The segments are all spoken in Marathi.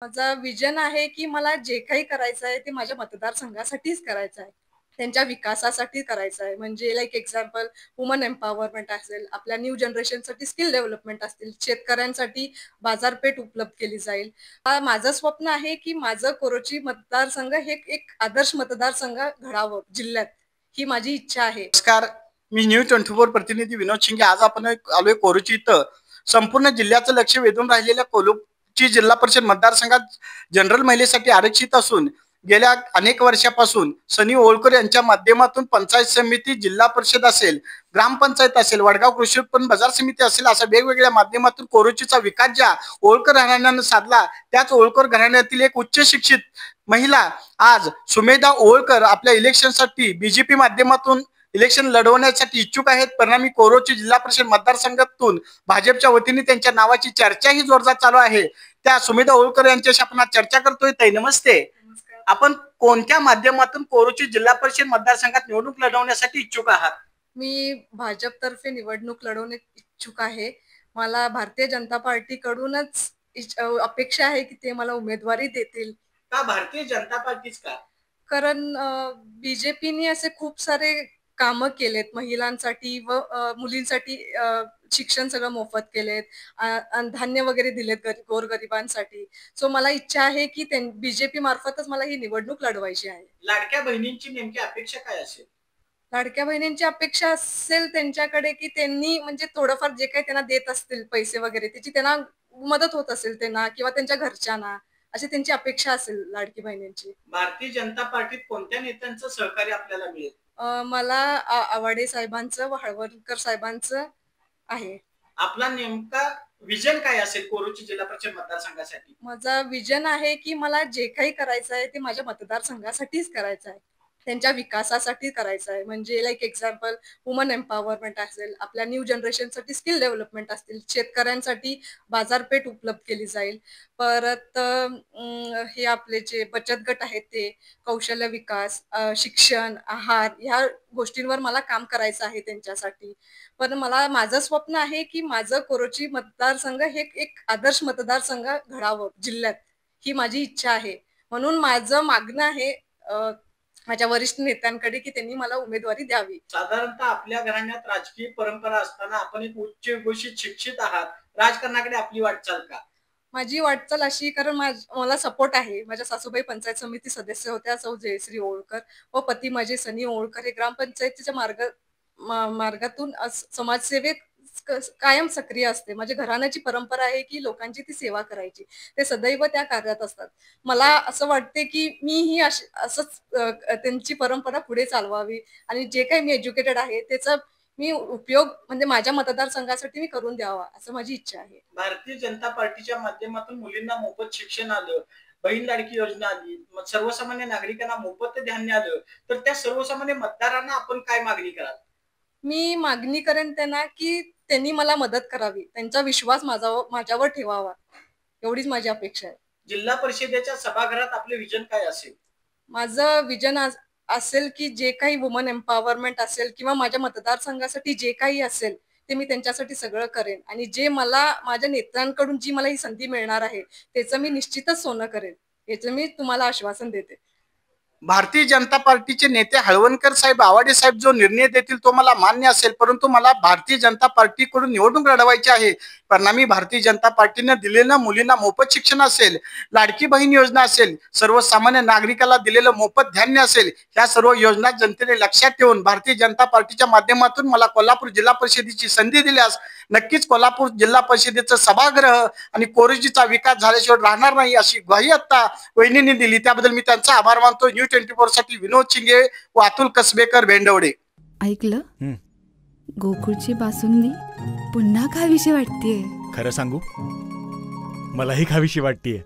माझा विजन आहे, की मला जे काही करायचं आहे ते माझ्या मतदारसंघासाठीच करायचं आहे. त्यांच्या विकासासाठी करायचं आहे. म्हणजे लाइक एक्झाम्पल वुमन एम्पॉवरमेंट असेल, आपल्या न्यू जनरेशनसाठी स्किल डेव्हलपमेंट असतील, शेतकऱ्यांसाठी बाजारपेठ उपलब्ध केली जाईल. माझं स्वप्न आहे, की माझं कोरोची मतदारसंघ हे एक आदर्श मतदारसंघ घडावं जिल्ह्यात. ही माझी इच्छा आहे. नमस्कार, मी न्यूज 24 प्रतिनिधी विनोद शिंगे. आज आपण आलोय कोरुची इथं. संपूर्ण जिल्ह्याचं लक्ष वेधून राहिलेल्या कोल्हापूरची जिल्हा परिषद मतदारसंघात जनरल महिलेसाठी आरक्षित असून गेल्या अनेक वर्षापासून सनी ओळकर यांच्या माध्यमातून पंचायत समिती, जिल्हा परिषद असेल, ग्रामपंचायत असेल, वडगाव कृषी उत्पन्न बाजार समिती असेल, अशा वेगवेगळ्या माध्यमातून कोरुचीचा विकास ज्या ओळकर घराण्यानं साधला, त्याच ओळकर घराण्यातील एक उच्च शिक्षित महिला आज सुमेधा ओळकर आपल्या इलेक्शनसाठी बीजेपी माध्यमातून इलेक्शन लढवण्यासाठी इच्छुक आहेत. परिणामी कोरोची जिल्हा परिषद मतदारसंघातून भाजपच्या वतीने त्यांच्या नावाची चर्चाही जोरदार चालू आहे. त्या सुमेधा ओळकर यांच्याशी आपण चर्चा करतोय. ताई नमस्ते. आपण कोणत्या माध्यमातून कोरोची जिल्हा परिषद मतदारसंघात निवडणूक लढवण्यासाठी इच्छुक आहात? मी भाजपतर्फे निवडणूक लढवण्यास इच्छुक आहे. मला भारतीय जनता पार्टीकडूनच अपेक्षा आहे, की ते मला उमेदवारी देतील. का भारतीय जनता पार्टीच का? कारण बीजेपीने असे खूप सारे कामं केलेत महिलांसाठी व मुलींसाठी. शिक्षण सगळं मोफत केलेत, धान्य वगैरे दिलेत गोरगरिबांसाठी. सो मला इच्छा आहे की बीजेपी मार्फतच मला ही निवडणूक लढवायची आहे. लाडक्या बहिणींची नेमकी अपेक्षा काय असेल? लाडक्या बहिणींची अपेक्षा असेल त्यांच्याकडे, की त्यांनी म्हणजे थोडंफार जे काही त्यांना देत असतील पैसे वगैरे, त्याची त्यांना मदत होत असेल त्यांना किंवा त्यांच्या घरच्यांना, अशी त्यांची अपेक्षा असेल लाडकी बहिणींची. भारतीय जनता पार्टीत कोणत्या नेत्यांचं सहकार्य आपल्याला मिळेल? मला आवाडे साहेबांचं व हळवणकर साहेबांचं आहे. आपला नेमका विजन काय असेल कोरुची जिल्हा परिषद मतदारसंघासाठी? माझा विजन आहे, की मला जे काही करायचं आहे ते माझ्या मतदारसंघासाठीच करायचं आहे. त्यांच्या विकासासाठी करायचं आहे. म्हणजे लाइक एक्झाम्पल वुमन एम्पॉवरमेंट असेल, आपल्या न्यू जनरेशनसाठी स्किल डेव्हलपमेंट असतील, शेतकऱ्यांसाठी बाजारपेठ उपलब्ध केली जाईल. परत हे आपले जे बचत गट आहेत ते, कौशल्य विकास, शिक्षण, आहार ह्या गोष्टींवर मला काम करायचं आहे त्यांच्यासाठी. पण मला माझं स्वप्न आहे, की माझं कोरोची मतदारसंघ हे एक आदर्श मतदारसंघ घडावं जिल्ह्यात. ही माझी इच्छा आहे. म्हणून माझं मागणं आहे माझ्या वरिष्ठ नेत्यांकडे, की त्यांनी मला उमेदवारी द्यावी. साधारणतः आपल्या घराण्यात राजकीय परंपरा असताना आपण एक उच्च घोषित शिक्षित आहात. राजकारणाकडे आपली वाटचाल का? माझी वाटचाल अशी, कारण मला सपोर्ट आहे. माझ्या सासूबाई पंचायत समिती सदस्य होत्या, सौ जयश्री ओळकर, व पती माझे सनी ओळकर हे ग्रामपंचायतीच्या मार्गातून समाजसेवेत कायम सक्रिय असते. माझ्या घराण्याची परंपरा आहे, की लोकांची ती सेवा करायची. ते सदैव त्या कार्यात असतात. मला असं वाटते, की मीही असंच त्यांची परंपरा पुढे चालवावी आणि जे काही मी एज्युकेटेड आहे त्याचा मी उपयोग म्हणजे माझ्या मतदारसंघासाठी मी करून द्यावा, असं माझी इच्छा आहे. भारतीय जनता पार्टीच्या माध्यमातून मुलींना मोफत शिक्षण आलं, बहीण लाडकी योजना आली, सर्वसामान्य नागरिकांना मोफत धान्य आलं, तर त्या सर्वसामान्य मतदारांना आपण काय मागणी कराल? मी मागणी करेन त्यांना, की त्यांनी मला मदत करावी. त्यांचा विश्वास माझ्यावर ठेवावा. एवढीच माझी अपेक्षा आहे. जिल्हा परिषदेच्या सभागृहात आपले विजन काय असेल? माझं विजन असेल, की जे काही वुमन एम्पॉवरमेंट असेल किंवा माझ्या मतदारसंघासाठी जे काही असेल, ते मी त्यांच्यासाठी सगळं करेन आणि जे मला माझ्या नेत्यांकडून जी मला ही संधी मिळणार आहे, त्याचं मी निश्चितच सोनं करेन. याचं मी तुम्हाला आश्वासन देते. भारतीय जनता पार्टीचे नेते हळवणकर साहेब, आवाडे साहेब जो निर्णय देतील तो मला मान्य असेल, परंतु मला भारतीय जनता पार्टीकडून निवडणूक लढवायची आहे. परिणामी भारतीय जनता पार्टीने दिलेलं मुलींना मोफत शिक्षण असेल, लाडकी बहीण योजना असेल, सर्वसामान्य नागरिकाला दिलेलं मोफत धान्य असेल, ह्या सर्व योजना जनतेने लक्षात ठेवून भारतीय जनता पार्टीच्या माध्यमातून मला कोल्हापूर जिल्हा परिषदेची संधी दिल्यास नक्कीच कोल्हापूर जिल्हा परिषदेचं सभागृह आणि कोरोचीचा विकास झाल्याशिवाय राहणार नाही, अशी ग्वाही आता वहिनींनी दिली. त्याबद्दल मी त्यांचा आभार मानतो. न्यूज 24 साठी विनोद शिंगे व अतुल कसबेकर, भेंडवडे. ऐकलं, गोकुळची बासुंदी पुन्हा खावीशी वाटतेय. खरं सांगू, मलाही खावीशी वाटतेय.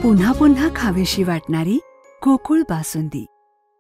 पुन्हा पुन्हा खावीशी वाटणारी गोकुळ बासुंदी.